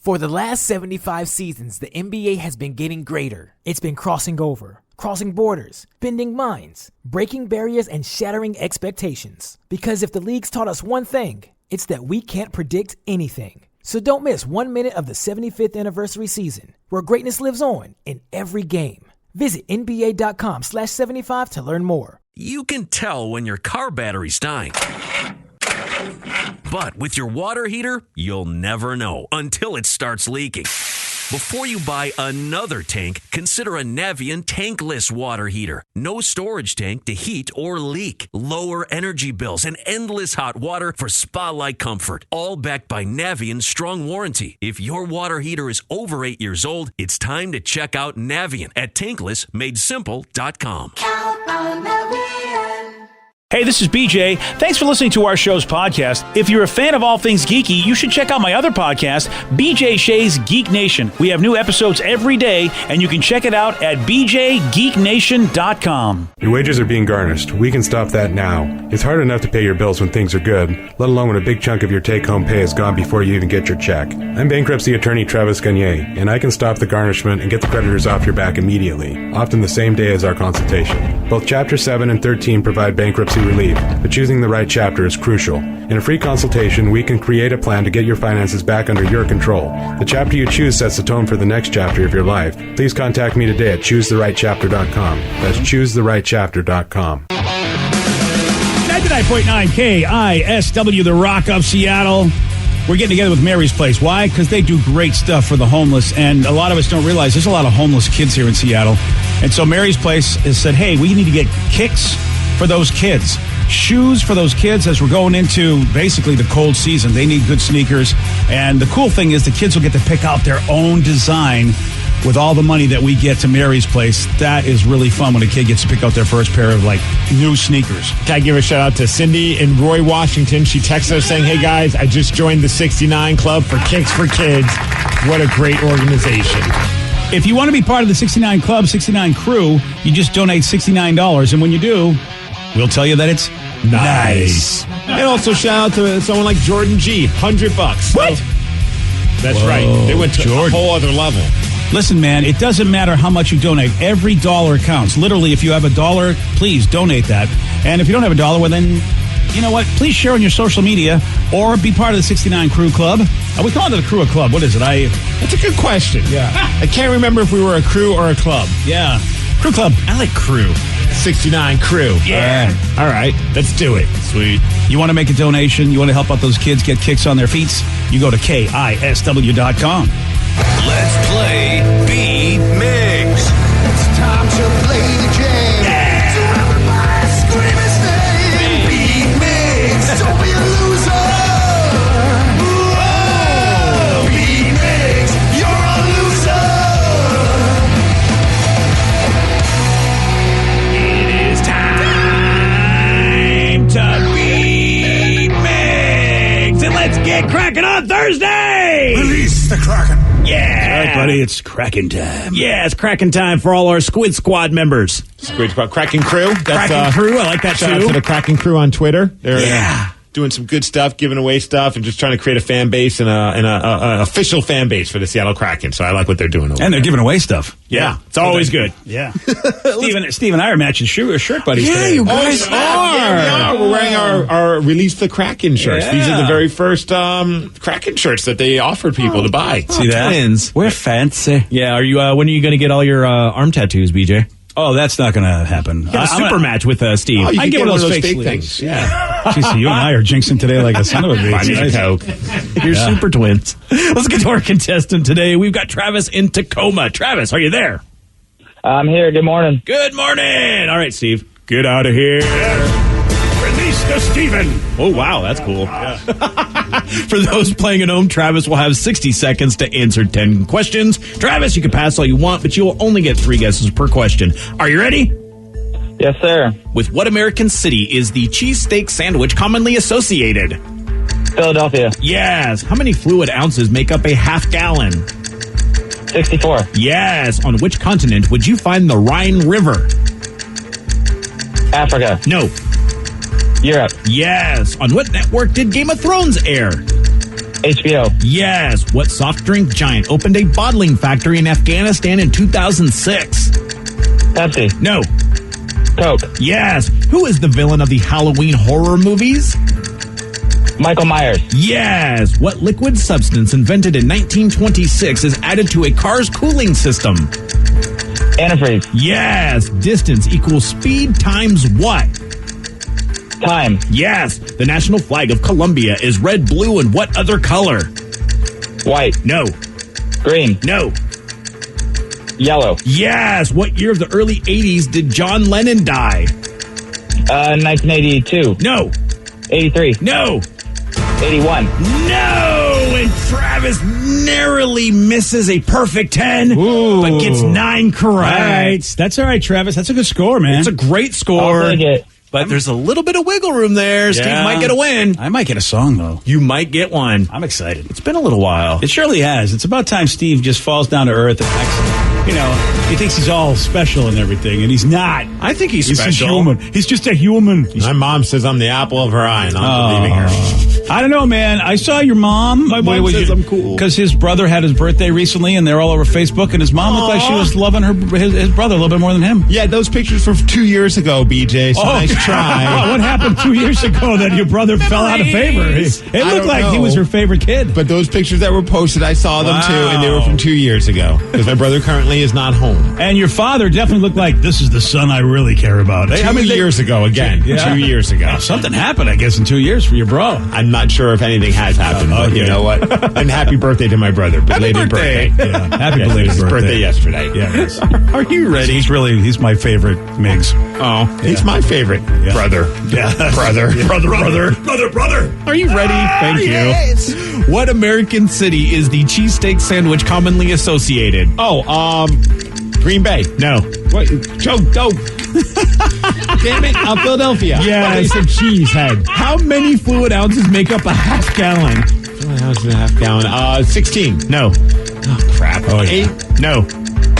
For the last 75 seasons, the NBA has been getting greater. It's been crossing over, crossing borders, bending minds, breaking barriers, and shattering expectations. Because if the league's taught us one thing, it's that we can't predict anything. So don't miss 1 minute of the 75th anniversary season, where greatness lives on in every game. Visit NBA.com/75 to learn more. You can tell when your car battery's dying. But with your water heater, you'll never know until it starts leaking. Before you buy another tank, consider a Navien tankless water heater. No storage tank to heat or leak. Lower energy bills and endless hot water for spa-like comfort. All backed by Navien's strong warranty. If your water heater is over 8 years old, it's time to check out Navien at tanklessmadesimple.com. Count on Navien. Hey, this is BJ. Thanks for listening to our show's podcast. If you're a fan of all things geeky, you should check out my other podcast, BJ Shea's Geek Nation. We have new episodes every day, and you can check it out at bjgeeknation.com. Your wages are being garnished. We can stop that now. It's hard enough to pay your bills when things are good, let alone when a big chunk of your take-home pay is gone before you even get your check. I'm bankruptcy attorney Travis Gagne, and I can stop the garnishment and get the creditors off your back immediately, often the same day as our consultation. Both Chapter 7 and 13 provide bankruptcy relief, but choosing the right chapter is crucial. In a free consultation, we can create a plan to get your finances back under your control. The chapter you choose sets the tone for the next chapter of your life. Please contact me today at choosetherightchapter.com. That's choosetherightchapter.com. 99.9 KISW, the Rock of Seattle. We're getting together with Mary's Place. Why? Because they do great stuff for the homeless, and a lot of us don't realize there's a lot of homeless kids here in Seattle. And so Mary's Place has said, hey, we need to get kicks for those kids, shoes for those kids as we're going into basically the cold season. They need good sneakers. And the cool thing is the kids will get to pick out their own design with all the money that we get to Mary's Place. That is really fun when a kid gets to pick out their first pair of, like, new sneakers. Can I give a shout out to Cindy in Roy, Washington? She texted us saying, hey, guys, I just joined the 69 Club for Kicks for Kids. What a great organization. If you want to be part of the 69 Club, 69 Crew, you just donate $69. And when you do, we'll tell you that it's nice. And also shout out to someone like Jordan G. $100. What? That's right. They went to a whole other level. Listen, man, it doesn't matter how much you donate. Every dollar counts. Literally, if you have $1, please donate that. And if you don't have $1, well, then, you know what? Please share on your social media or be part of the 69 Crew Club. We call it the Crew or Club. What is it? That's a good question. Yeah. I can't remember if we were a crew or a club. Yeah. Crew Club. I like Crew. 69 Crew. Yeah. All right. Let's do it. Sweet. You want to make a donation? You want to help out those kids get kicks on their feet? You go to KISW.com. Let's play Beat Migs. It's time to play the game. Yeah. So everybody scream his name. Beat Migs. Don't be a loser. Whoa. Beat Migs. You're a loser. It is time to beat Migs. And let's get cracking on Thursday. Release the Kraken. Yeah. All right, buddy, it's Kraken time. Yeah, it's Kraken time for all our Squid Squad members. Squid Squad. Kraken Crew. That's, Kraken Crew, I like that shout out too. to the Kraken Crew on Twitter. They're Yeah. doing some good stuff, giving away stuff, and just trying to create a fan base and a official fan base for the Seattle Kraken. So I like what they're doing over And they're there. giving away stuff. Yeah. It's always good. Yeah. Steve and I are matching shirt buddies today. Oh, snap. Yeah, we are. We're wearing our Release the Kraken shirts. Yeah. These are the very first Kraken shirts that they offered people to buy. See that? Twins. We're fancy. Yeah, are you? When are you going to get all your arm tattoos, BJ? Oh, that's not going to happen. Get a super match with Steve. Oh, you I can get get one of those fake things. sleeves. Yeah. Jeez, you and I are jinxing today like a son of a bitch. Buy me a Coke. You're super twins. Let's get to our contestant today. We've got Travis in Tacoma. Travis, are you there? I'm here. Good morning. Good morning. All right, Steve. Get out of here. Release the Steven. Oh, wow, that's cool. For those playing at home, Travis will have 60 seconds to answer 10 questions. Travis, you can pass all you want, but you will only get 3 guesses per question. Are you ready? Yes, sir. With what American city is the cheesesteak sandwich commonly associated? Philadelphia. Yes. How many fluid ounces make up a half gallon? 64. Yes. On which continent would you find the Rhine River? Africa. No. Europe. Yes. On what network did Game of Thrones air? HBO. Yes. What soft drink giant opened a bottling factory in Afghanistan in 2006? Pepsi. No. Coke. Yes. Who is the villain of the Halloween horror movies? Michael Myers. Yes. What liquid substance invented in 1926 is added to a car's cooling system? Antifreeze. Yes. Distance equals speed times what? Time. Yes. The national flag of Colombia is red, blue, and what other color? White. No. Green. No. Yellow. Yes. What year of the early 80s did John Lennon die? 1982. No. 83. No. 81. No. And Travis narrowly misses a perfect 10, but gets 9 correct. All right. That's all right, Travis. That's a good score, man. It's a great score. I'll take it. But there's a little bit of wiggle room there. Steve might get a win. I might get a song, though. You might get one. I'm excited. It's been a little while. It surely has. It's about time Steve just falls down to earth and acts, he thinks he's all special and everything, and he's not. I think he's He's a special. human. He's just a human. My mom says I'm the apple of her eye, and I'm believing her. I don't know, man. I saw your mom. My mom says I'm cool. Because his brother had his birthday recently, and they're all over Facebook, and his mom looked like she was loving his brother a little bit more than him. Yeah, those pictures from 2 years ago, BJ. So nice try. What happened 2 years ago that your brother fell out of favor? It I looked don't like he know. was her favorite kid. But those pictures that were posted, I saw them too, and they were Wow. from 2 years ago. Because my brother currently is not home. And your father definitely looked like, this is the son I really care about. 2 years ago, again. Yeah. 2 years ago. Something happened, I guess, in 2 years for your bro. I'm not sure if anything has happened, but okay. you know what? And happy birthday to my brother. Belated birthday. birthday. Yeah. Happy Yes, belated his birthday yesterday. Yeah, it is. Are you ready? He's my favorite Migs. Oh, he's my favorite brother. Yeah. Brother. Brother. Are you ready? Thank you. What American city is the cheesesteak sandwich commonly associated? Oh, Green Bay. No. What? Joe. Damn it. Philadelphia. Yes. They said cheesehead. How many fluid ounces make up a half gallon? Ounce and a half gallon. 16. No. Oh, crap. Oh, yeah. 8. No.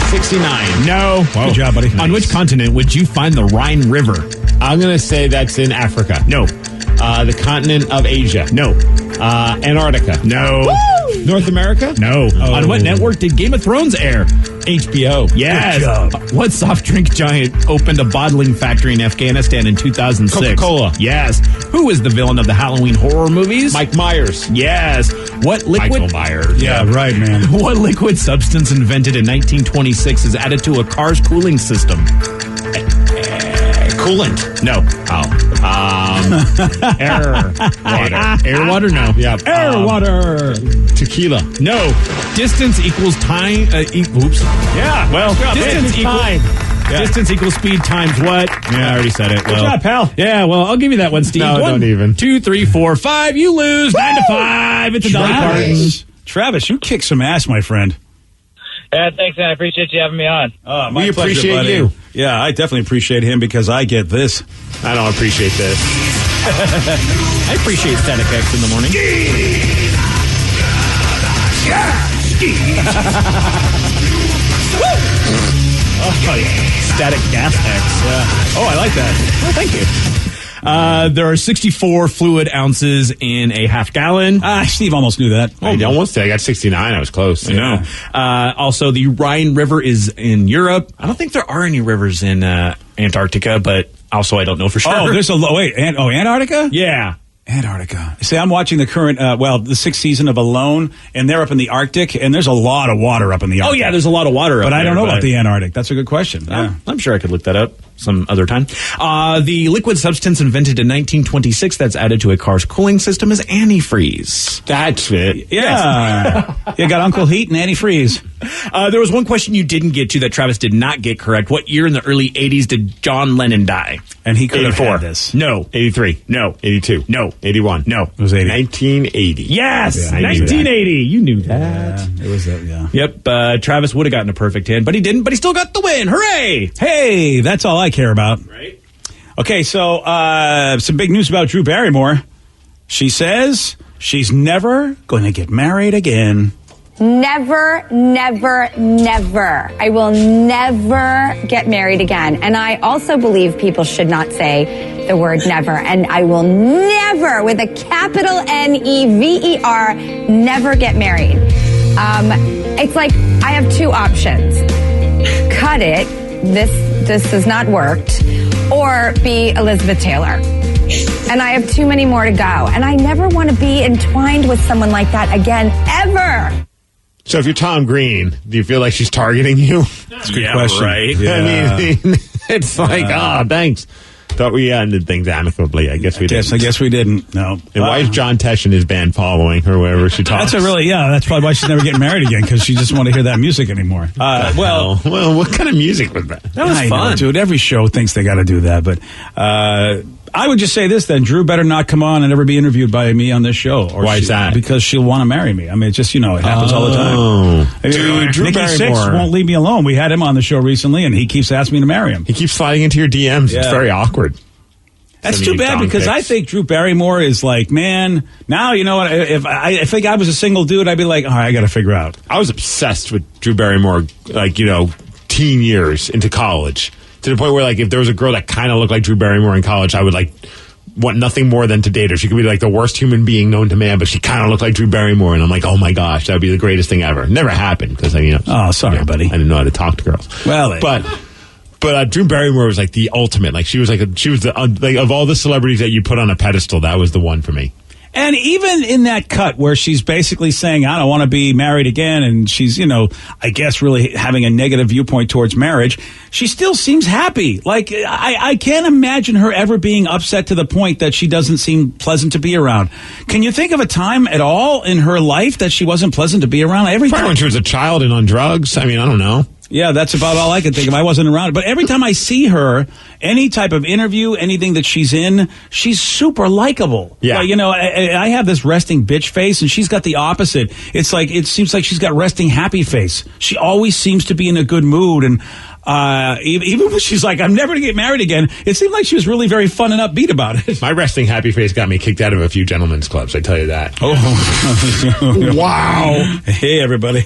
69. No. Good job, buddy. On which continent would you find the Rhine River? I'm going to say that's in Africa. No. The continent of Asia. No. Antarctica. No. North America? No. On what network did Game of Thrones air? HBO. Yes. Good job. What soft drink giant opened a bottling factory in Afghanistan in 2006? Coca-Cola. Yes. Who is the villain of the Halloween horror movies? Mike Myers. Yes. What liquid? Michael Myers. Yeah, right, man. What liquid substance invented in 1926 is added to a car's cooling system? Coolant. No. Air. Water. Air, water, no. Yeah. Air, water. Tequila. No. Distance equals time. Oops. Yeah. Well, distance equals time. Distance equals speed times what? Yeah, I already said it. Good job, pal. Yeah, well, I'll give you that one, Steve. No, 1, don't even. 2, 3, 4, 5. You lose. 9 to 5. It's a Dolly Parton. Travis, you kick some ass, my friend. Yeah, thanks, man. I appreciate you having me on. My We pleasure, appreciate buddy. you. Yeah, I definitely appreciate him because I get this. I don't appreciate this. I appreciate Static X in the morning. Oh, yeah. Static Gas X. Yeah. Oh, I like that. Oh, thank you. There are 64 fluid ounces in a half gallon. Steve almost knew that. I almost did. I got 69. I was close. I know. Also, the Rhine River is in Europe. I don't think there are any rivers in Antarctica, but also I don't know for sure. Oh, there's Antarctica? Yeah. Antarctica. See, I'm watching the current, the sixth season of Alone, and they're up in the Arctic, and there's a lot of water up in the Arctic. Oh, yeah, there's a lot of water up But there. I don't know about the Antarctic. That's a good question. Yeah. I'm sure I could look that up some other time. The liquid substance invented in 1926 that's added to a car's cooling system is antifreeze. That's it. Yeah. You got Uncle Heat and antifreeze. There was one question you didn't get to that Travis did not get correct. What year in the early 80s did John Lennon die? And he could have 84. had this. No. 83. No. 82. No. 81. No. It was 80. 1980. Yes! Yeah, I knew 1980. You knew that. It was that, yeah. Yep. Travis would have gotten a perfect 10, but he didn't. But he still got the win. Hooray! Hey, that's all I care about. Right? Okay, so some big news about Drew Barrymore. She says she's never going to get married again. Never, never, never. I will never get married again. And I also believe people should not say the word never. And I will never, with a capital Never, never get married. It's like I have two options. Cut it. This has not worked. Or be Elizabeth Taylor. And I have too many more to go. And I never want to be entwined with someone like that again, ever. So if you're Tom Green, do you feel like she's targeting you? That's a good question. Right? Yeah. I mean, it's like, thanks. Thought we ended things amicably. I guess we didn't. I guess we didn't. No. And why is John Tesh and his band following her wherever she talks? That's that's probably why she's never getting married again, because she doesn't want to hear that music anymore. Well, what kind of music was that? That was fun. Know, dude. Every show thinks they got to do that, but I would just say this then: Drew better not come on and ever be interviewed by me on this show. Why is that? Because she'll want to marry me. I mean, it's just it happens all the time. Dude, Drew Nicky Barrymore Six won't leave me alone. We had him on the show recently, and he keeps asking me to marry him. He keeps sliding into your DMs. Yeah. It's very awkward. That's too bad, because I think Drew Barrymore is like, man, now you know what? If I think I was a single dude, I'd be like, all right, I got to figure out. I was obsessed with Drew Barrymore, teen years into college, to the point where, if there was a girl that kind of looked like Drew Barrymore in college, I would want nothing more than to date her. She could be the worst human being known to man, but she kind of looked like Drew Barrymore, and I'm like, oh my gosh, that would be the greatest thing ever. Never happened because oh, sorry, buddy. I didn't know how to talk to girls. Well, But Drew Barrymore was the ultimate. She was the of all the celebrities that you put on a pedestal, that was the one for me. And even in that cut where she's basically saying, I don't want to be married again, and she's, I guess really having a negative viewpoint towards marriage, she still seems happy. I can't imagine her ever being upset to the point that she doesn't seem pleasant to be around. Can you think of a time at all in her life that she wasn't pleasant to be around? Probably when she was a child and on drugs. I mean, I don't know. Yeah, that's about all I can think of. I wasn't around. But every time I see her, any type of interview, anything that she's in, she's super likable. Yeah. I have this resting bitch face, and she's got the opposite. It seems like she's got resting happy face. She always seems to be in a good mood. And even when she's like, I'm never going to get married again, it seemed like she was really very fun and upbeat about it. My resting happy face got me kicked out of a few gentlemen's clubs, I tell you that. Oh. Wow. Hey, everybody.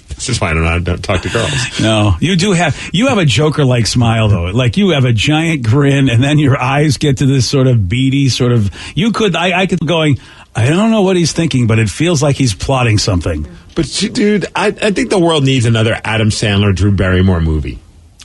This is why I don't know how to talk to girls. No, you have a Joker-like smile, though. You have a giant grin, and then your eyes get to this sort of beady sort of, I could going, I don't know what he's thinking, but it feels like he's plotting something. But dude, I think the world needs another Adam Sandler, Drew Barrymore movie.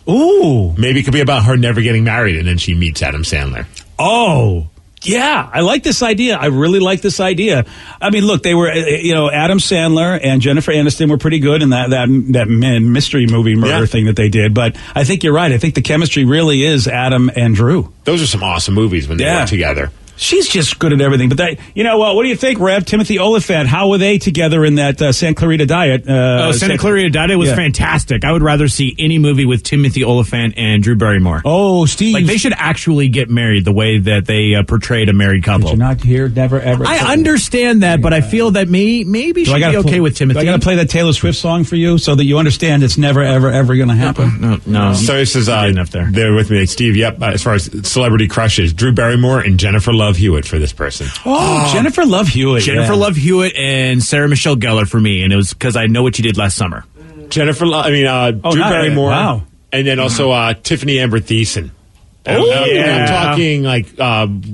Ooh. Maybe it could be about her never getting married, and then she meets Adam Sandler. Oh, yeah, I like this idea. I really like this idea. I mean, look, they were, Adam Sandler and Jennifer Aniston were pretty good in that mystery movie murder thing that they did. But I think you're right. I think the chemistry really is Adam and Drew. Those are some awesome movies when they work together. She's just good at everything. But what do you think, Rev? Timothy Olyphant, how were they together in that Santa Clarita Diet? Santa Clarita Diet was fantastic. I would rather see any movie with Timothy Olyphant and Drew Barrymore. Oh, Steve. They should actually get married the way that they portrayed a married couple. Did you not hear never, ever? I understand that, but I feel that maybe she'd be okay with Timothy. I got to play that Taylor Swift song for you so that you understand it's never, ever, ever going to happen? No. So this is enough there. They're with me, Steve. Yep. As far as celebrity crushes, Drew Barrymore and Jennifer Love Hewitt for this person. Oh, Jennifer Love Hewitt. Jennifer Love Hewitt and Sarah Michelle Gellar for me, and it was because I Know What You Did Last Summer. Drew Barrymore. Wow. And then also Tiffany Amber Thiessen. I'm talking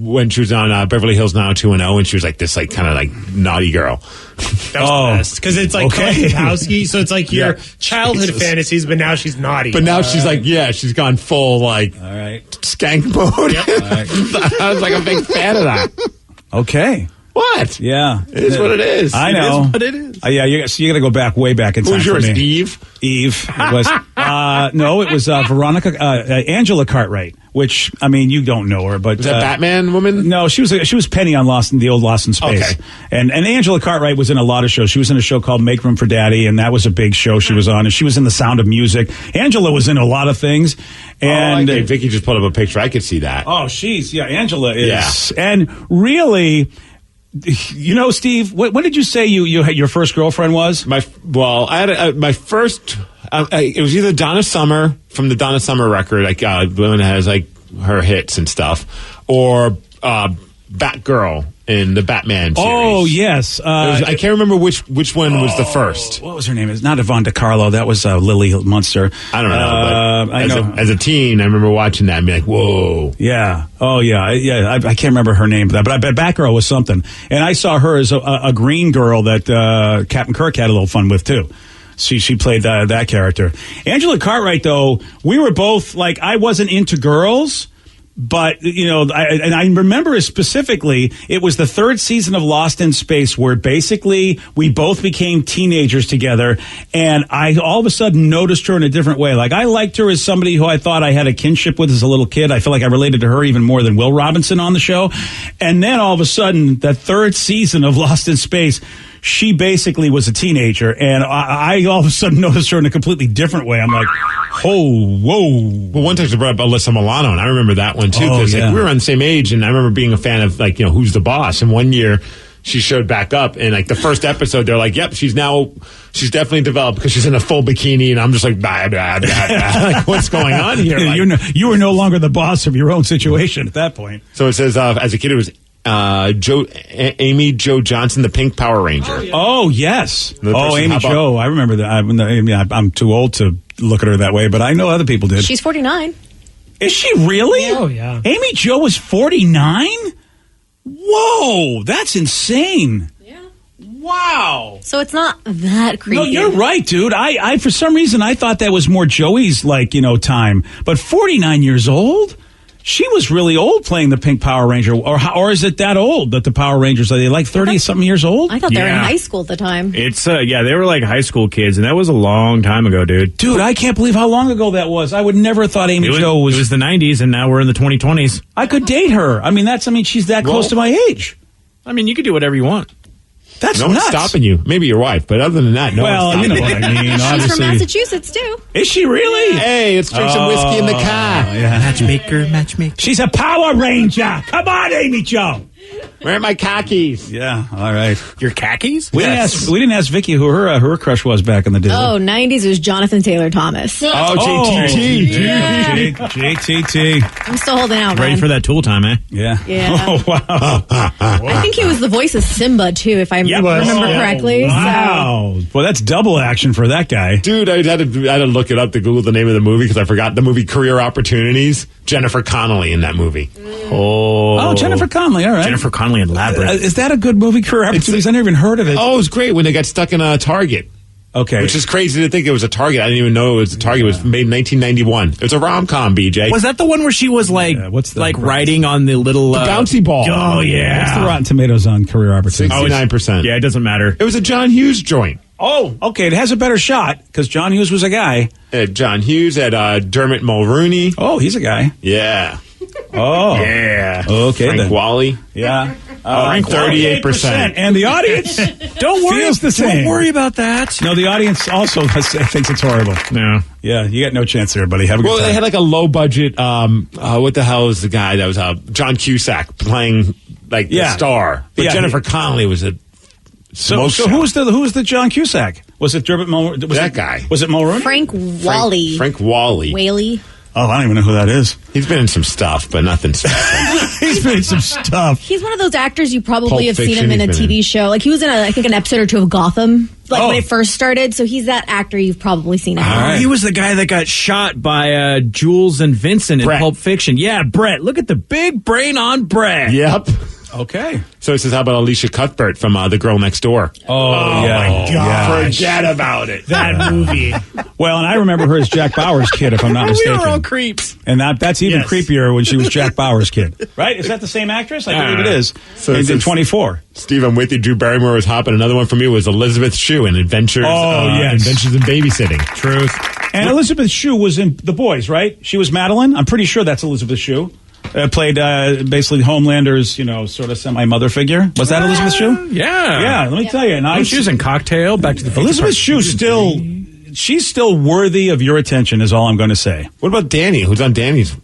when she was on Beverly Hills 90210, and she was this kind of naughty girl. That was the best because it's Kowski, so it's your childhood fantasies, but now she's naughty. But now she's she's gone full all right, skank mode. Yep. I was a big fan of that. Okay. What? Yeah. It is what it is. I know. It is what it is. Yeah, you got to go back way back in time. Who was yours, Eve? It was, no, it was Angela Cartwright, which, I mean, you don't know her, but. Was that Batman woman? No, she was Penny on the old Lost in Space. Okay. And Angela Cartwright was in a lot of shows. She was in a show called Make Room for Daddy, and that was a big show she was on. And she was in The Sound of Music. Angela was in a lot of things. And Vicky just put up a picture. I could see that. Oh, Angela is. Yeah. And really, Steve, when did you say you had your first girlfriend was? I had my first. It was either Donna Summer from the Donna Summer record, women has her hits and stuff, or Batgirl in the Batman series. Oh, yes. I can't remember which one was the first. What was her name? It's not Yvonne DiCarlo. That was Lily Munster. I don't know. But I know. As a teen, I remember watching that and being like, whoa. Yeah. Oh, yeah. Yeah. I can't remember her name, but I bet Batgirl was something. And I saw her as a green girl that Captain Kirk had a little fun with, too. She played that character. Angela Cartwright, though, we were both, like, I wasn't into girls. But, you know, I remember specifically, it was the third season of Lost in Space where basically we both became teenagers together. And I all of a sudden noticed her in a different way. Like, I liked her as somebody who I thought I had a kinship with as a little kid. I feel like I related to her even more than Will Robinson on the show. And then all of a sudden, that third season of Lost in Space, she basically was a teenager, and I all of a sudden noticed her in a completely different way. I'm like, oh, whoa. Well, one time she brought up Alyssa Milano, and I remember that one, too, because like, we were on the same age, and I remember being a fan of, like, you know, Who's the Boss? And one year, she showed back up, and, like, the first episode, they're like, yep, she's definitely developed because she's in a full bikini, and I'm just like, blah, blah, blah, blah. Like, what's going on here? Like, you were no longer the boss of your own situation at that point. So it says, as a kid, it was Amy Jo Johnson, the Pink Power Ranger. Oh, yes. Amy Jo. I remember that. I'm too old to look at her that way, but I know other people did. She's 49. Is she really? Oh, yeah. Amy Jo was 49? Whoa, that's insane. Yeah. Wow. So it's not that creepy. No, you're right, dude. I for some reason, I thought that was more Joey's, like, you know, time. But 49 years old? She was really old playing the Pink Power Ranger, or is it that old that the Power Rangers are they like 30-something years old? I thought they were in high school at the time. It's they were like high school kids, and that was a long time ago, dude. Dude, I can't believe how long ago that was. I would never have thought Amy Jo was. It was the 90s, and now we're in the 2020s. I could date her. I mean, she's that close to my age. I mean, you could do whatever you want. That's no nuts. one's stopping you. Maybe your wife, but other than that, no one's stopping you know what I mean. She's Obviously. from Massachusetts, too. Is she really? Hey, let's drink some whiskey in the car. Yeah. Matchmaker. She's a Power Ranger. Come on, Amy Jo. Where are my khakis? Yeah, all right. Your khakis? We didn't ask Vicky who her crush was back in the day. Oh, 90s, it was Jonathan Taylor Thomas. JTT. Yeah, JTT. I'm still holding out, Ready man. for that Tool time, eh? Yeah. Yeah. Oh, wow. I think he was the voice of Simba, too, if I remember correctly. Wow. Well, that's double action for that guy. Dude, I had to look it up to Google the name of the movie because I forgot the movie Career Opportunities. Jennifer Connelly in that movie. Oh, Jennifer Connelly. All right. Jennifer Connelly in Labyrinth. Is that a good movie, Career Opportunities? I never even heard of it. Oh, it was great when they got stuck in a Target. Okay. Which is crazy to think it was a Target. I didn't even know it was a Target. It was made in 1991. It was a rom-com, BJ. Was that the one where she was like, riding on the little bouncy ball? Oh, yeah. What's the Rotten Tomatoes on Career Opportunities? 69%. Yeah, it doesn't matter. It was a John Hughes joint. Oh, okay. It has a better shot because John Hughes was a guy. John Hughes had Dermot Mulroney. Oh, he's a guy. Yeah. Oh. Yeah. Okay, Frank then. Wally. Yeah. 38%. And the audience Don't worry. feels the same. Don't worry about that. No, the audience also thinks it's horrible. No. Yeah, you got no chance there, buddy. Have a good time. They had like a low budget. What the hell is the guy that was John Cusack playing like the star? But Jennifer Connelly was a. So who was the John Cusack? Was it Dermot Mulroney? That guy. Was it Mulroney? Frank Wally. Frank Wally. Whaley. Oh, I don't even know who that is. He's been in some stuff, but nothing special. He's been in some stuff. He's one of those actors you probably Pulp have seen Fiction, him in a he's been TV show. Like he was in, I think, an episode or two of Gotham, when it first started. So he's that actor you've probably seen him. Oh, he was the guy that got shot by Jules and Vincent in Pulp Fiction. Yeah, Brett. Look at the big brain on Brett. Yep. Okay. So it says, how about Alicia Cuthbert from The Girl Next Door? Oh yeah. my God. Yeah. Forget about it. That movie. Well, and I remember her as Jack Bauer's kid, if I'm not mistaken. We were all creeps. And that's even creepier when she was Jack Bauer's kid. Right? Is that the same actress? I believe it is. So in 24. Steve, I'm with you. Drew Barrymore was hopping. Another one for me was Elizabeth Shue in Adventures. Adventures in Babysitting. Truth. And Elizabeth Shue was in The Boys, right? She was Madeline. I'm pretty sure that's Elizabeth Shue. Played basically Homelander's, sort of semi-mother figure. Was that Elizabeth Shue? Yeah. Yeah, let me tell you. And she was in Cocktail, Back to the Future. Elizabeth Shue she's still worthy of your attention, is all I'm going to say. What about Danny? Who's on Danny's?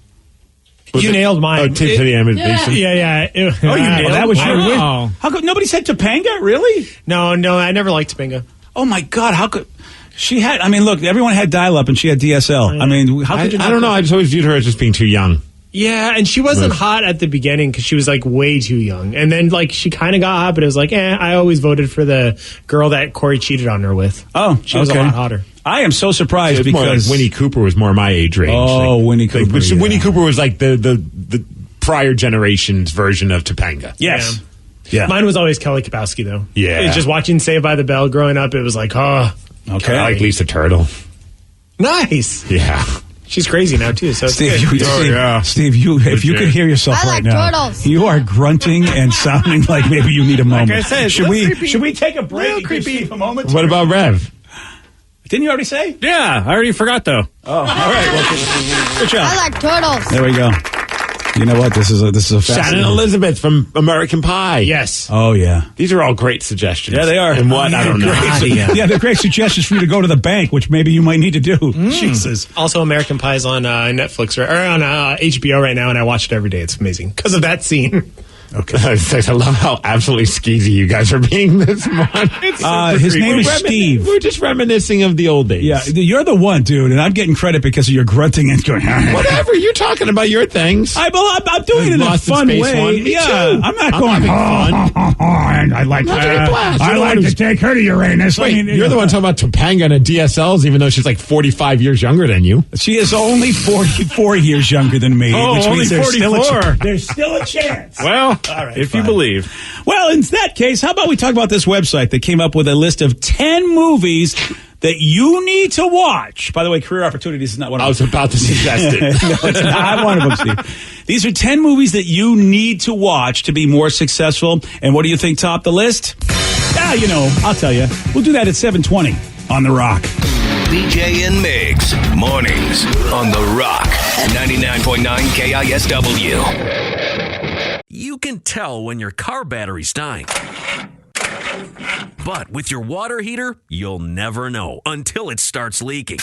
You nailed mine. Oh, Tiffany Amidation. Yeah. You nailed that was your win. Wow. How could nobody said Topanga? Really? No, I never liked Topanga. Oh my God! How could she had? I mean, look, everyone had dial-up and she had DSL. I mean, how could you? I don't know. I just always viewed her as just being too young. Yeah, and she wasn't hot at the beginning because she was like way too young. And then like she kind of got hot, but it was like, I always voted for the girl that Corey cheated on her with. Oh, she was a lot hotter. I am so surprised because more like Winnie Cooper was more my age range. Oh, Winnie Cooper. Winnie Cooper was like the prior generation's version of Topanga. Yes. Yeah. Mine was always Kelly Kapowski, though. Yeah. It's just watching Saved by the Bell growing up, it was like, oh. Okay. I like Lisa Turtle. Nice. Yeah. She's crazy now, too. So Steve, it's Steve, if you could hear yourself right now, turtles. you are grunting and sounding like maybe you need a moment. Like I said, should we take a break? Real creepy. Steve a moment. What about Rev? Didn't you already say? Yeah, I already forgot though. Oh, all right. Well, good job. I like turtles. There we go. You know what? This is a Shannon fascinating. Elizabeth from American Pie. Yes. Oh yeah. These are all great suggestions. Yeah, they are. And what? I don't know. Yeah, they're great suggestions for you to go to the bank, which maybe you might need to do. Jesus. Also, American Pie's on Netflix or on HBO right now, and I watch it every day. It's amazing because of that scene. Okay. I love how absolutely skeezy you guys are being this morning. His name is Steve. We're just reminiscing of the old days. Yeah, you're the one, dude, and I'm getting credit because of your grunting and going. Whatever, you're talking about your things. I'm doing it in a Lost in fun Space way. One. Me Yeah, too. I'm not going. And I like to take her to Uranus. Wait, you're the one talking about Topanga and DSLs, even though she's like 45 years younger than you. She is only 44 years younger than me. Oh, which only means there's still 44. there's still a chance. Well, All right, if fine. you believe. Well, in that case, how about we talk about this website that came up with a list of 10 movies that you need to watch. By the way, Career Opportunities is not one of them. I was about to suggest it. No, it's not one of them, Steve. These are 10 movies that you need to watch to be more successful. And what do you think topped the list? I'll tell you. We'll do that at 7:20 on The Rock. BJ and Migs, mornings on The Rock, 99.9 KISW. You can tell when your car battery's dying. But with your water heater, you'll never know until it starts leaking.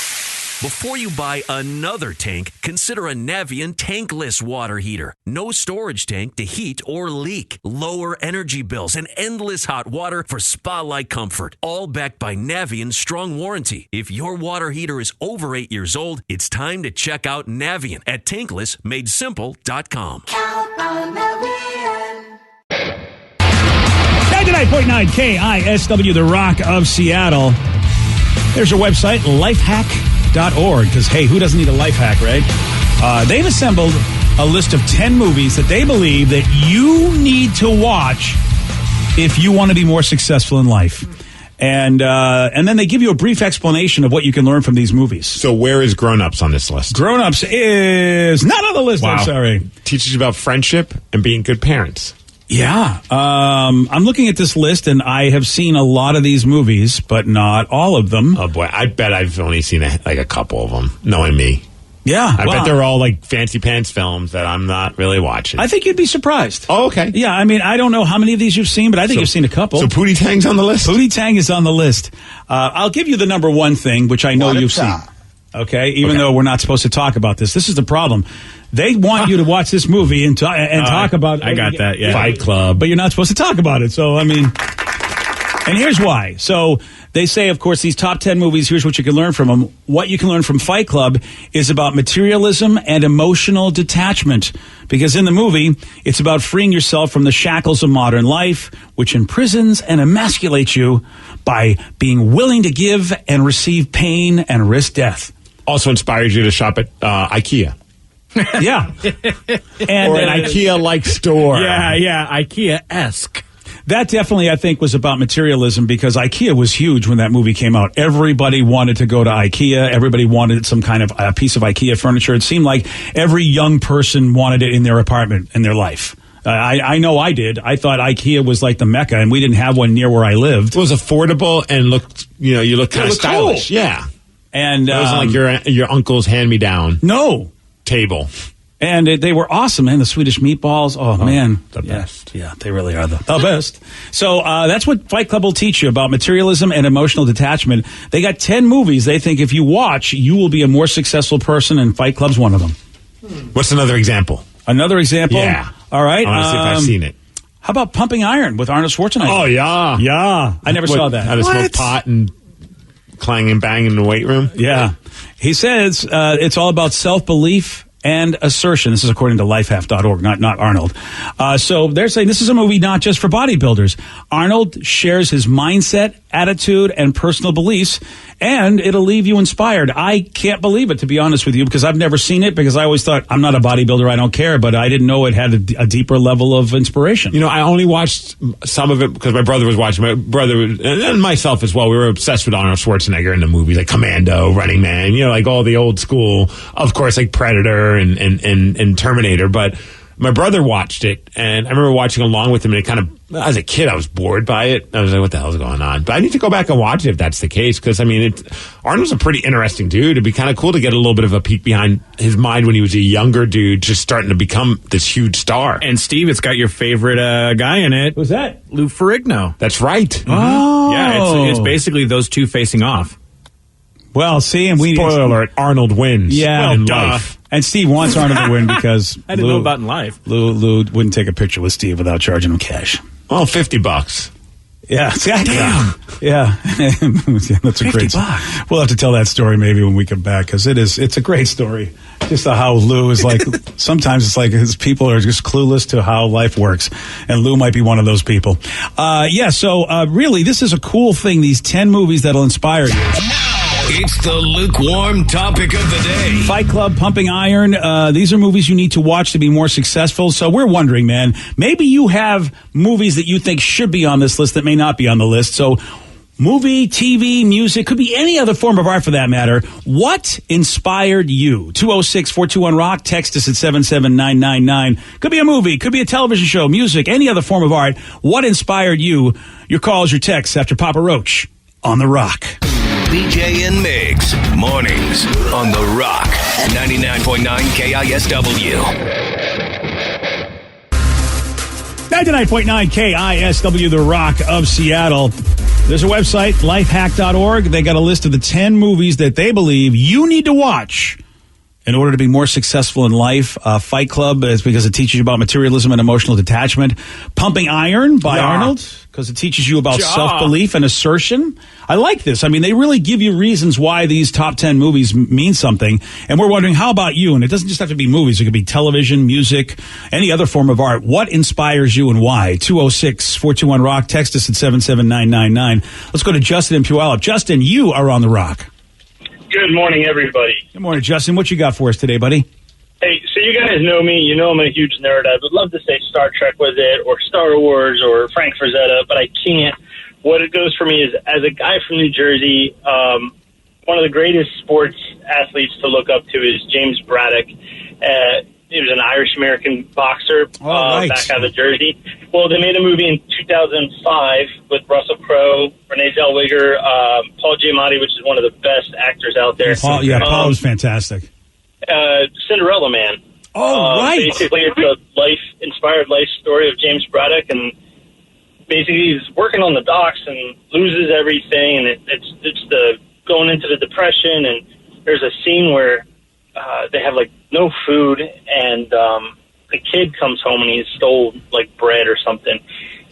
Before you buy another tank, consider a Navien tankless water heater. No storage tank to heat or leak. Lower energy bills and endless hot water for spa-like comfort. All backed by Navien's strong warranty. If your water heater is over 8 years old, it's time to check out Navien at tanklessmadesimple.com. Count on Navien. 99.9 KISW, The Rock of Seattle. There's a website, lifehack.org, because, hey, who doesn't need a life hack, right? They've assembled a list of 10 movies that they believe that you need to watch if you want to be more successful in life. And then they give you a brief explanation of what you can learn from these movies. So where is Grown Ups on this list? Grown Ups is not on the list, Wow. I'm sorry. Teaches you about friendship and being good parents. Yeah. I'm looking at this list, and I have seen a lot of these movies, but not all of them. Oh, boy. I bet I've only seen a couple of them, knowing me. Yeah. I bet they're all like fancy pants films that I'm not really watching. I think you'd be surprised. Oh, okay. Yeah, I mean, I don't know how many of these you've seen, but I think you've seen a couple. So Pootie Tang's on the list? Pootie Tang is on the list. I'll give you the number one thing, which I know you've seen. Okay? Even though we're not supposed to talk about this. This is the problem. They want you to watch this movie and talk about... I got that, yeah. Fight Club. But you're not supposed to talk about it. So, I mean... And here's why. So they say, of course, these top 10 movies, here's what you can learn from them. What you can learn from Fight Club is about materialism and emotional detachment. Because in the movie, it's about freeing yourself from the shackles of modern life, which imprisons and emasculates you by being willing to give and receive pain and risk death. Also inspires you to shop at IKEA. Yeah. And, or an IKEA-like store. Yeah, IKEA-esque. That definitely, I think, was about materialism because IKEA was huge when that movie came out. Everybody wanted to go to IKEA. Everybody wanted some kind of piece of IKEA furniture. It seemed like every young person wanted it in their apartment, in their life. I know I did. I thought IKEA was like the Mecca, and we didn't have one near where I lived. It was affordable and looked, you looked kind of stylish. Cool. Yeah. And it wasn't like your uncle's hand-me-down. No. Table. And they were awesome, man. The Swedish meatballs. Oh, man. The best. Yeah, they really are the best. So that's what Fight Club will teach you about materialism and emotional detachment. They got 10 movies they think if you watch, you will be a more successful person, and Fight Club's one of them. What's another example? Another example? Yeah. All right. I want to see if I've seen it. How about Pumping Iron with Arnold Schwarzenegger? Oh, yeah. Yeah. I never saw that. How to smoke pot and clang and bang in the weight room? Yeah. He says it's all about self-belief and assertion. This is according to lifehack.org, not Arnold. So they're saying this is a movie not just for bodybuilders. Arnold shares his mindset, attitude, and personal beliefs, and it'll leave you inspired. I can't believe it, to be honest with you, because I've never seen it, because I always thought, I'm not a bodybuilder, I don't care, but I didn't know it had a deeper level of inspiration. You know, I only watched some of it because my brother was watching. My brother and myself as well, we were obsessed with Arnold Schwarzenegger in the movies, like Commando, Running Man, you know, like all the old school, of course, like Predator and Terminator, but my brother watched it, and I remember watching along with him, and it kind of, as a kid, I was bored by it. I was like, what the hell's going on? But I need to go back and watch it if that's the case, because, I mean, Arnold's a pretty interesting dude. It'd be kind of cool to get a little bit of a peek behind his mind when he was a younger dude, just starting to become this huge star. And, Steve, it's got your favorite guy in it. Who's that? Lou Ferrigno. That's right. Mm-hmm. Oh. Yeah, it's basically those two facing off. Well, see, and spoiler alert, Arnold wins. Yeah, in life. And Steve wants Arnold to win because I didn't know about in life. Lou wouldn't take a picture with Steve without charging him cash. Well, $50. Yeah. Damn. Yeah. That's a great story. We'll have to tell that story maybe when we come back, because it's a great story. Just how Lou is like, sometimes it's like his people are just clueless to how life works. And Lou might be one of those people. So really, this is a cool thing, these 10 movies that'll inspire you. It's the lukewarm topic of the day. Fight Club, Pumping Iron. These are movies you need to watch to be more successful. So we're wondering, man, maybe you have movies that you think should be on this list that may not be on the list. So movie, TV, music, could be any other form of art for that matter. What inspired you? 206-421-ROCK. Text us at 77999. Could be a movie, could be a television show, music, any other form of art. What inspired you? Your calls, your texts after Papa Roach on The Rock. BJ and Migs, mornings on The Rock, 99.9 KISW. 99.9 KISW, The Rock of Seattle. There's a website, lifehack.org. They got a list of the 10 movies that they believe you need to watch in order to be more successful in life. Fight Club is because it teaches you about materialism and emotional detachment. Pumping Iron by Arnold, because it teaches you about self-belief and assertion. I like this. I mean, they really give you reasons why these top 10 movies mean something. And we're wondering, how about you? And it doesn't just have to be movies. It could be television, music, any other form of art. What inspires you and why? 206-421-ROCK. Text us at 77999. Let's go to Justin in Puyallup. Justin, you are on The Rock. Good morning, everybody. Good morning, Justin. What you got for us today, buddy? Hey, so you guys know me. You know I'm a huge nerd. I would love to say Star Trek with it, or Star Wars, or Frank Frazetta, but I can't. What it goes for me is, as a guy from New Jersey, one of the greatest sports athletes to look up to is James Braddock. He was an Irish-American boxer back out of Jersey. Well, they made a movie in 2005 with Russell Crowe, Renee Zellweger, Paul Giamatti, which is one of the best actors out there. Paul was fantastic. Cinderella Man. Oh, right. Basically, it's a inspired life story of James Braddock, and basically he's working on the docks and loses everything, and it's the going into the depression, and there's a scene where they have like no food, and the kid comes home and he's stole like bread or something,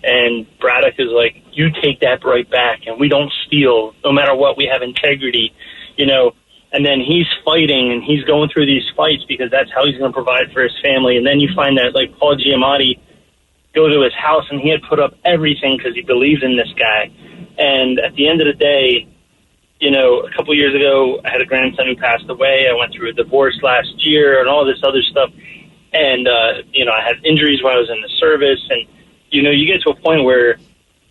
and Braddock is like, you take that right back, and we don't steal no matter what, we have integrity, you know. And then he's fighting and he's going through these fights because that's how he's going to provide for his family. And then you find that like Paul Giamatti go to his house and he had put up everything because he believes in this guy. And at the end of the day, you know, a couple years ago, I had a grandson who passed away. I went through a divorce last year and all this other stuff. And, you know, I had injuries when I was in the service. And, you know, you get to a point where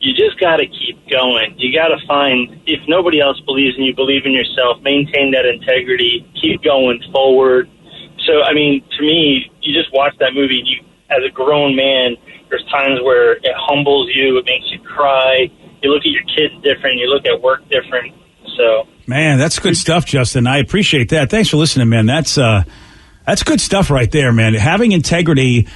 you just got to keep going. You got to find, if nobody else believes in you, believe in yourself, maintain that integrity, keep going forward. So, I mean, to me, you just watch that movie, you, as a grown man, there's times where it humbles you, it makes you cry. You look at your kids different, you look at work different. So, man, that's good stuff, Justin. I appreciate that. Thanks for listening, man. That's good stuff right there, man. Having integrity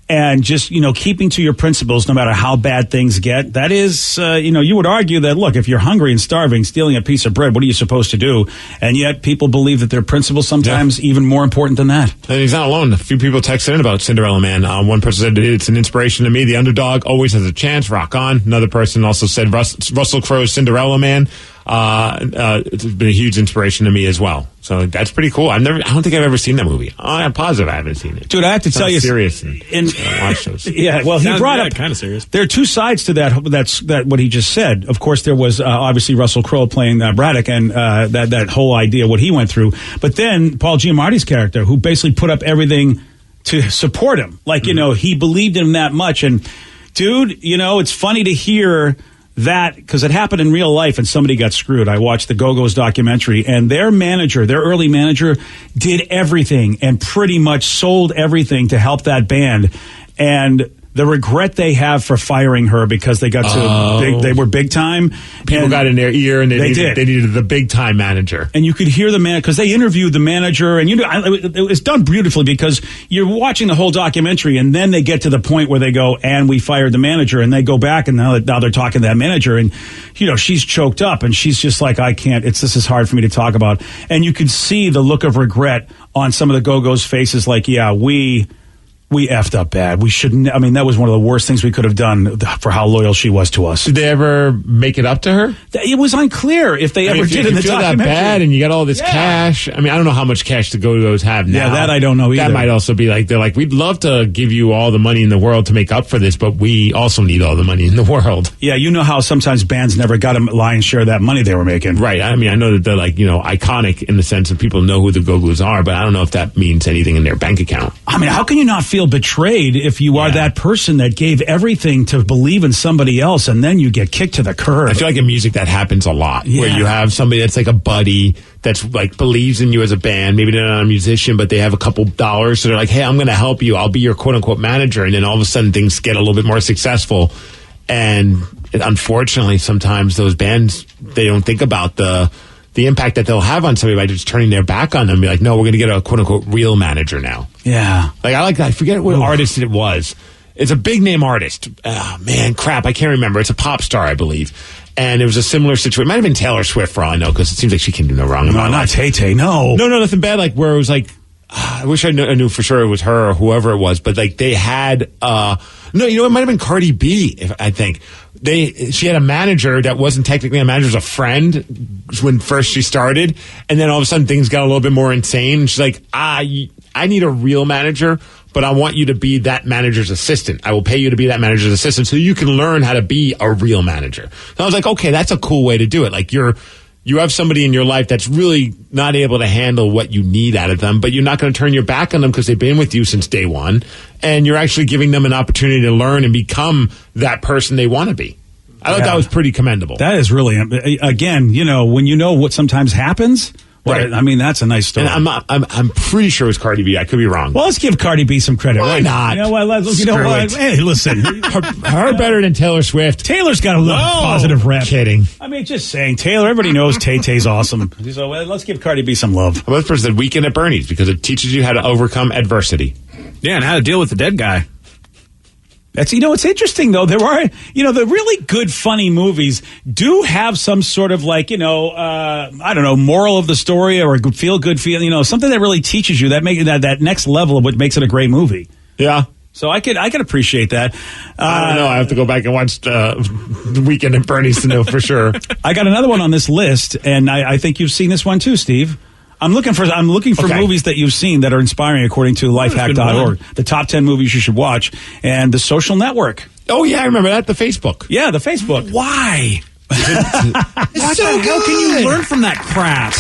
and just, you know, keeping to your principles no matter how bad things get. That is, you know, you would argue that, look, if you're hungry and starving, stealing a piece of bread, what are you supposed to do? And yet people believe that their principles sometimes even more important than that. And he's not alone. A few people texted in about Cinderella Man. One person said, it's an inspiration to me. The underdog always has a chance. Rock on. Another person also said Russell Crowe's Cinderella Man. It's been a huge inspiration to me as well. So that's pretty cool. I don't think I've ever seen that movie. I'm positive I haven't seen it. Dude, I have to tell you, serious. And watch those. Yeah, well, he brought up kind of serious. There are two sides to that. That's what he just said. Of course, there was obviously Russell Crowe playing Braddock, and that whole idea, what he went through. But then Paul Giamatti's character, who basically put up everything to support him, like he believed in him that much. And dude, it's funny to hear that, because it happened in real life and somebody got screwed. I watched the Go-Go's documentary, and their early manager, did everything and pretty much sold everything to help that band. And the regret they have for firing her because they got they were big time. People got in their ear and they needed the big time manager. And you could hear the man, because they interviewed the manager, and it was done beautifully, because you're watching the whole documentary and then they get to the point where they go, and we fired the manager, and they go back and now they're talking to that manager, and she's choked up and she's just like, I can't, this is hard for me to talk about. And you could see the look of regret on some of the Go-Go's faces, like, yeah, we effed up bad. We shouldn't. I mean, that was one of the worst things we could have done for how loyal she was to us. Did they ever make it up to her? It was unclear if they ever did in the documentary. That bad, and you got all this cash. I mean, I don't know how much cash the Go-Go's have now. Yeah, that I don't know either. That might also be like, they're like, we'd love to give you all the money in the world to make up for this, but we also need all the money in the world. Yeah, you know how sometimes bands never got a lion's share of that money they were making. Right. I mean, I know that they're like, iconic in the sense that people know who the Go-Go's are, but I don't know if that means anything in their bank account. I mean, how can you not feel betrayed if you are that person that gave everything to believe in somebody else, and then you get kicked to the curb? I feel like in music that happens a lot, where you have somebody that's like a buddy that's like believes in you as a band. Maybe they're not a musician, but they have a couple dollars, so they're like, hey, I'm going to help you. I'll be your quote unquote manager. And then all of a sudden things get a little bit more successful. And unfortunately, sometimes those bands, they don't think about the impact that they'll have on somebody by just turning their back on them and be like, no, we're going to get a quote-unquote real manager now. Yeah. I forget what artist it was. It's a big-name artist. Oh, man, crap, I can't remember. It's a pop star, I believe. And it was a similar situation. It might have been Taylor Swift, for all I know, because it seems like she can do no wrong. No, not Tay-Tay, no. No, nothing bad, like where it was like, I wish I knew for sure it was her or whoever it was, but like they had, it might have been Cardi B, I think. She had a manager that wasn't technically a manager, it was a friend when first she started, and then all of a sudden things got a little bit more insane. She's like, I need a real manager, but I want you to be that manager's assistant. I will pay you to be that manager's assistant so you can learn how to be a real manager. And I was like, okay, that's a cool way to do it. Like you have somebody in your life that's really not able to handle what you need out of them, but you're not going to turn your back on them because they've been with you since day one, and you're actually giving them an opportunity to learn and become that person they want to be. I thought that was pretty commendable. That is really, again, when you know what sometimes happens. Right. I mean, that's a nice story. And I'm pretty sure it was Cardi B. I could be wrong. Well, let's give Cardi B some credit. Why not? You know what? Hey, listen. her better than Taylor Swift. Taylor's got a little positive rap. Kidding. I mean, just saying. Taylor, everybody knows Tay-Tay's awesome. So let's give Cardi B some love. Well, this person said Weekend at Bernie's because it teaches you how to overcome adversity. Yeah, and how to deal with the dead guy. That's, it's interesting though. There are, the really good, funny movies do have some sort of like, I don't know, moral of the story or a feel good feel, something that really teaches you that next level of what makes it a great movie. Yeah. So I could appreciate that. I don't know. I have to go back and watch the Weekend at Bernie's to know for sure. I got another one on this list, and I think you've seen this one too, Steve. I'm looking for movies that you've seen that are inspiring according to lifehack.org. The top 10 movies you should watch, and The Social Network. Oh yeah, I remember that. The Facebook. Yeah, the Facebook. Why? What the hell can you learn from that crap?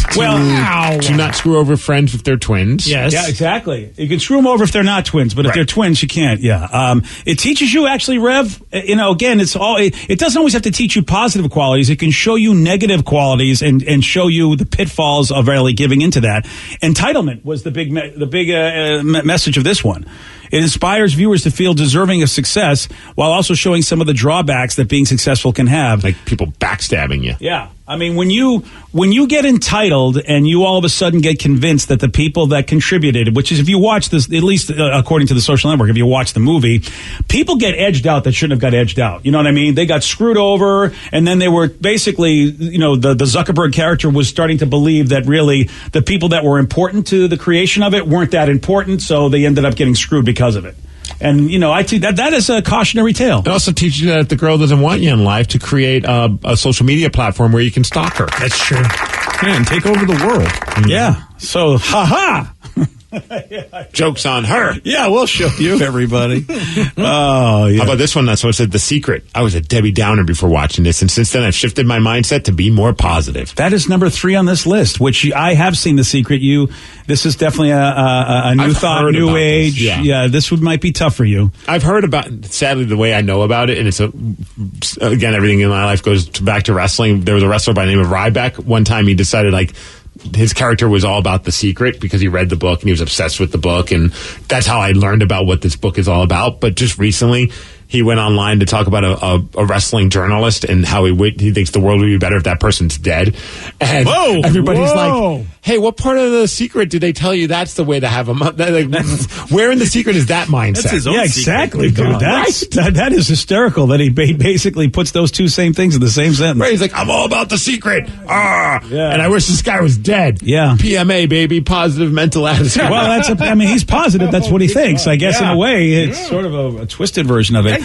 To not screw over friends if they're twins. Yes. Yeah, exactly. You can screw them over if they're not twins, but if they're twins, you can't. Yeah. It teaches you actually, Rev, again, it doesn't always have to teach you positive qualities. It can show you negative qualities and show you the pitfalls of really giving into that. Entitlement was the big message of this one. It inspires viewers to feel deserving of success while also showing some of the drawbacks that being successful can have. Like people backstabbing you. Yeah. I mean, when you get entitled and you all of a sudden get convinced that the people that contributed, which is if you watch this, at least according to The Social Network, if you watch the movie, people get edged out that shouldn't have got edged out. You know what I mean? They got screwed over, and then they were basically, the Zuckerberg character was starting to believe that really the people that were important to the creation of it weren't that important, so they ended up getting screwed because of it. And, I think that is a cautionary tale. It also teaches you that if the girl doesn't want you in life, to create a social media platform where you can stalk her. That's true. Yeah, and take over the world. Mm-hmm. Yeah. So, ha-ha. Joke's on her. Yeah, we'll show you, everybody. Oh, yeah. How about this one? So it said The Secret. I was a Debbie Downer before watching this, and since then I've shifted my mindset to be more positive. That is number 3 on this list, which I have seen The Secret. This is definitely a new thought, new age. Yeah, this might be tough for you. I've heard about, sadly, the way I know about it, and it's again, everything in my life goes back to wrestling. There was a wrestler by the name of Ryback. One time he decided, his character was all about The Secret because he read the book and he was obsessed with the book, and that's how I learned about what this book is all about. But just recently, he went online to talk about a wrestling journalist and how he thinks the world would be better if that person's dead. And everybody's like, hey, what part of The Secret did they tell you that's the way to have them? Where in The Secret is that mindset? That's his own exactly, dude. That is hysterical that he basically puts those two same things in the same sentence. Right, he's like, I'm all about The Secret. And I wish this guy was dead. Yeah. PMA, baby, positive mental attitude. Well, he's positive. That's what he thinks. I guess in a way, it's sort of a twisted version of it.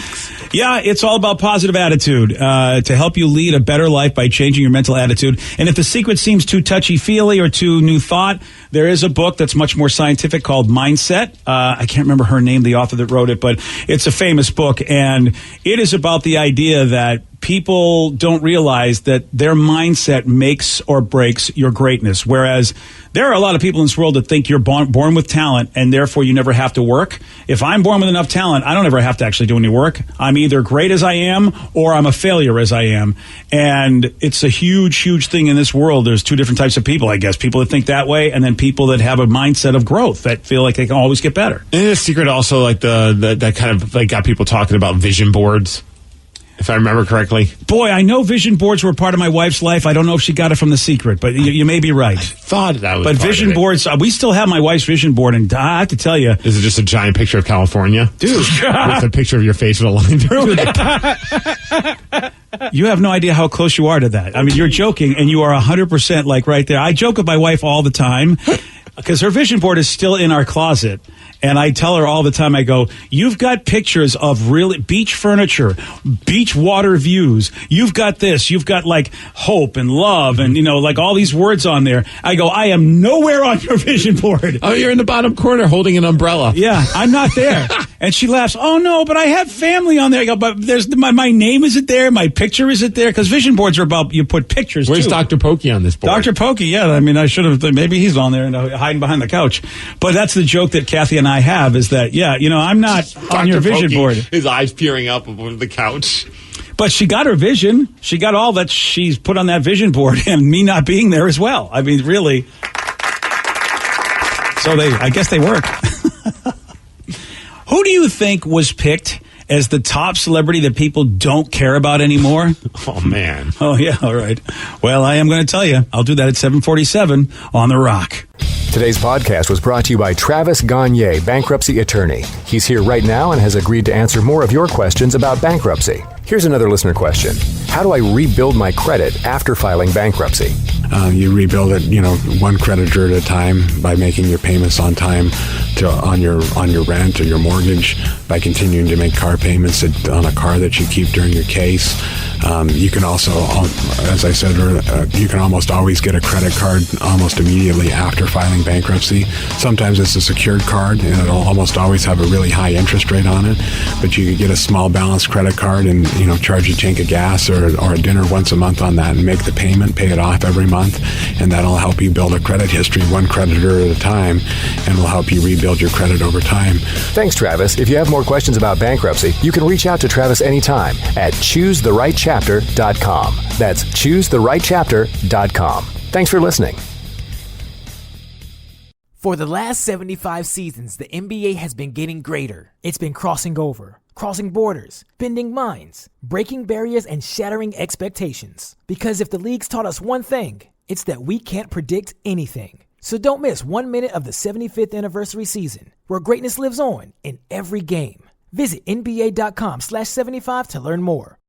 Yeah, it's all about positive attitude to help you lead a better life by changing your mental attitude. And if The Secret seems too touchy-feely or too new thought, there is a book that's much more scientific called Mindset. I can't remember her name, the author that wrote it, but it's a famous book, and it is about the idea that people don't realize that their mindset makes or breaks your greatness. Whereas there are a lot of people in this world that think you're born with talent and therefore you never have to work. If I'm born with enough talent, I don't ever have to actually do any work. I'm either great as I am or I'm a failure as I am. And it's a huge, huge thing in this world. There's 2 different types of people, I guess. People that think that way, and then people that have a mindset of growth that feel like they can always get better. And The Secret also that kind of got people talking about vision boards. If I remember correctly. Boy, I know vision boards were part of my wife's life. I don't know if she got it from The Secret, but you may be right. I thought that was. But vision boards, we still have my wife's vision board, and I have to tell you, is it just a giant picture of California, dude? With a picture of your face with a line through it. You have no idea how close you are to that. I mean, you're joking, and you are 100% like right there. I joke with my wife all the time because her vision board is still in our closet. And I tell her all the time, I go, you've got pictures of really beach furniture, beach water views. You've got this. You've got hope and love and, all these words on there. I go, I am nowhere on your vision board. Oh, you're in the bottom corner holding an umbrella. Yeah, I'm not there. And she laughs, oh, no, but I have family on there. I go, but there's my name isn't there. My picture isn't there. Because vision boards are about, you put pictures, Where's too. Dr. Pokey on this board? Dr. Pokey, yeah. I mean, I should have, maybe he's on there and hiding behind the couch. But that's the joke that Kathy and I have is that, I'm not on your vision Pokey, board. His eyes peering up over the couch. But she got her vision. She got all that she's put on that vision board and me not being there as well. I mean, really. So I guess they work. Who do you think was picked as the top celebrity that people don't care about anymore? Oh, man. Oh, yeah. All right. Well, I am going to tell you. I'll do that at 7:47 on The Rock. Today's podcast was brought to you by Travis Gagne, bankruptcy attorney. He's here right now and has agreed to answer more of your questions about bankruptcy. Here's another listener question. How do I rebuild my credit after filing bankruptcy? You rebuild it, one creditor at a time by making your payments on time on your rent or your mortgage, by continuing to make car payments on a car that you keep during your case. You can also, as I said earlier, you can almost always get a credit card almost immediately after filing bankruptcy. Sometimes it's a secured card, and it'll almost always have a really high interest rate on it. But you could get a small balance credit card and charge a tank of gas or a dinner once a month on that and make the payment, pay it off every month, and that'll help you build a credit history one creditor at a time, and will help you rebuild your credit over time. Thanks, Travis. If you have more questions about bankruptcy, you can reach out to Travis anytime at ChooseTheRightChapter.com. That's ChooseTheRightChapter.com. Thanks for listening. For the last 75 seasons, the NBA has been getting greater. It's been crossing over, crossing borders, bending minds, breaking barriers, and shattering expectations. Because if the league's taught us one thing, it's that we can't predict anything. So don't miss 1 minute of the 75th anniversary season, where greatness lives on in every game. Visit NBA.com/75 to learn more.